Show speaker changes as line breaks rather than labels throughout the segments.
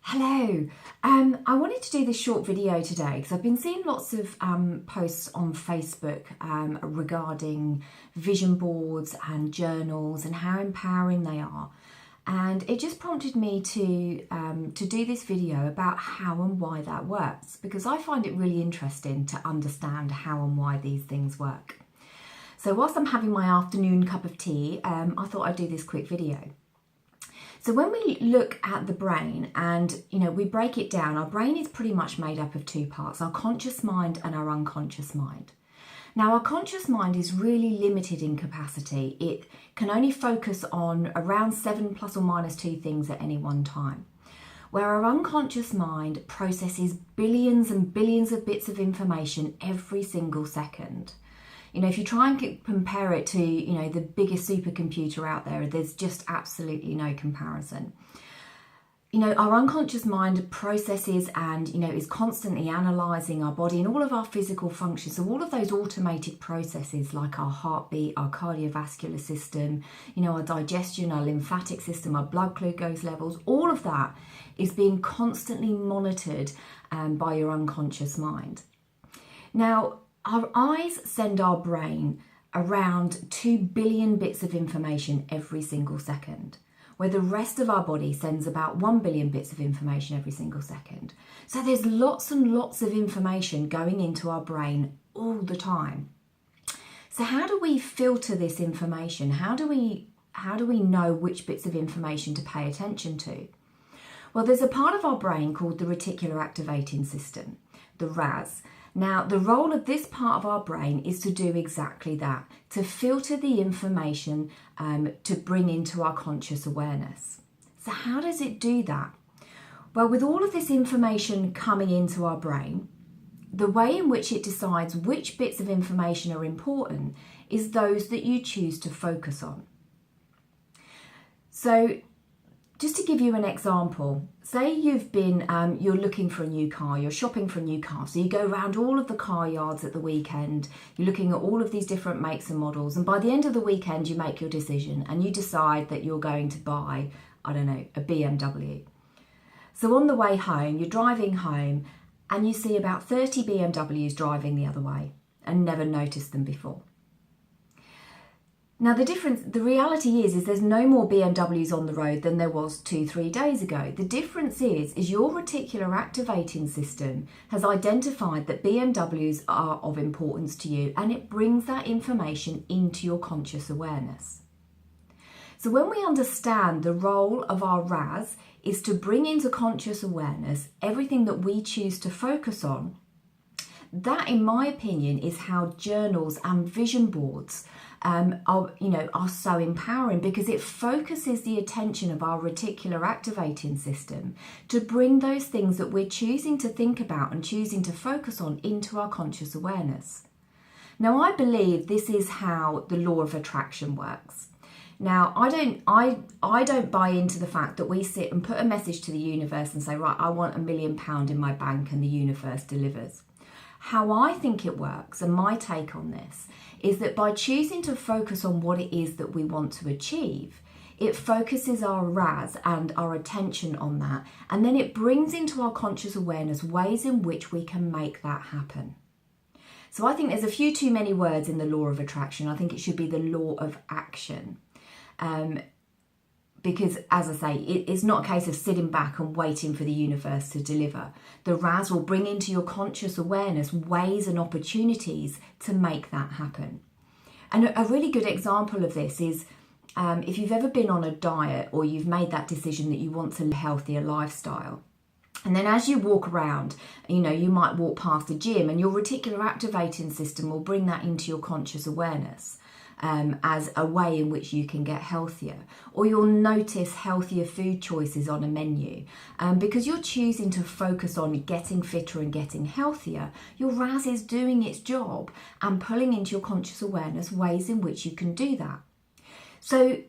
Hello. I wanted to do this short video today because I've been seeing lots of posts on Facebook regarding vision boards and journals and how empowering they are. And it just prompted me to do this video about how and why that works, because I find it really interesting to understand how and why these things work. So whilst I'm having my afternoon cup of tea, I thought I'd do this quick video. So when we look at the brain and, we break it down, our brain is pretty much made up of two parts, our conscious mind and our unconscious mind. Now, our conscious mind is really limited in capacity. It can only focus on around 7 plus or minus 2 things at any one time, where our unconscious mind processes billions and billions of bits of information every single second. If you try and compare it to, the biggest supercomputer out there, there's just absolutely no comparison. Our unconscious mind processes and, is constantly analysing our body and all of our physical functions. So all of those automated processes like our heartbeat, our cardiovascular system, our digestion, our lymphatic system, our blood glucose levels, all of that is being constantly monitored by your unconscious mind. Now, our eyes send our brain around 2 billion bits of information every single second, where the rest of our body sends about 1 billion bits of information every single second. So there's lots and lots of information going into our brain all the time. So how do we filter this information? How do we know which bits of information to pay attention to? Well, there's a part of our brain called the reticular activating system, the RAS. Now, the role of this part of our brain is to do exactly that, to filter the information to bring into our conscious awareness. So how does it do that? Well, with all of this information coming into our brain, the way in which it decides which bits of information are important is those that you choose to focus on. So just to give you an example, say you've been, you're looking for a new car, you're shopping for a new car. So you go around all of the car yards at the weekend, you're looking at all of these different makes and models. And by the end of the weekend, you make your decision and you decide that you're going to buy, a BMW. So on the way home, you're driving home and you see about 30 BMWs driving the other way and never noticed them before. Now the reality is there's no more BMWs on the road than there was 2-3 days ago. The difference is your reticular activating system has identified that BMWs are of importance to you and it brings that information into your conscious awareness. So when we understand the role of our RAS is to bring into conscious awareness everything that we choose to focus on, that, in my opinion, is how journals and vision boards are so empowering, because it focuses the attention of our reticular activating system to bring those things that we're choosing to think about and choosing to focus on into our conscious awareness. Now, I believe this is how the law of attraction works. Now, I don't buy into the fact that we sit and put a message to the universe and say, right, I want £1 million in my bank and the universe delivers. How I think it works, and my take on this, is that by choosing to focus on what it is that we want to achieve, it focuses our RAS and our attention on that, and then it brings into our conscious awareness ways in which we can make that happen. So I think there's a few too many words in the law of attraction. I think it should be the law of action. Because, as I say, it's not a case of sitting back and waiting for the universe to deliver. The RAS will bring into your conscious awareness ways and opportunities to make that happen. And a really good example of this is if you've ever been on a diet or you've made that decision that you want to live a healthier lifestyle. And then as you walk around, you might walk past a gym and your reticular activating system will bring that into your conscious awareness. As a way in which you can get healthier, or you'll notice healthier food choices on a menu. Because you're choosing to focus on getting fitter and getting healthier, your RAS is doing its job and pulling into your conscious awareness ways in which you can do that. So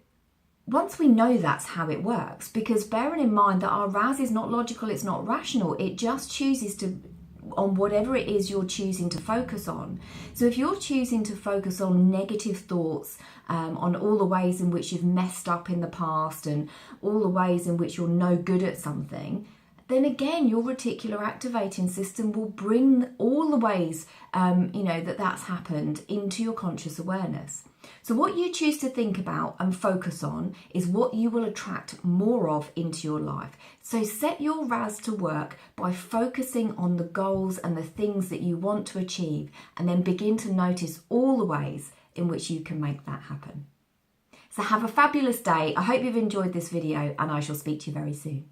once we know that's how it works, because bearing in mind that our RAS is not logical, it's not rational, it just chooses to on whatever it is you're choosing to focus on. So if you're choosing to focus on negative thoughts, on all the ways in which you've messed up in the past and all the ways in which you're no good at something, then again, your reticular activating system will bring all the ways, that's happened into your conscious awareness. So what you choose to think about and focus on is what you will attract more of into your life. So set your RAS to work by focusing on the goals and the things that you want to achieve, and then begin to notice all the ways in which you can make that happen. So have a fabulous day. I hope you've enjoyed this video, and I shall speak to you very soon.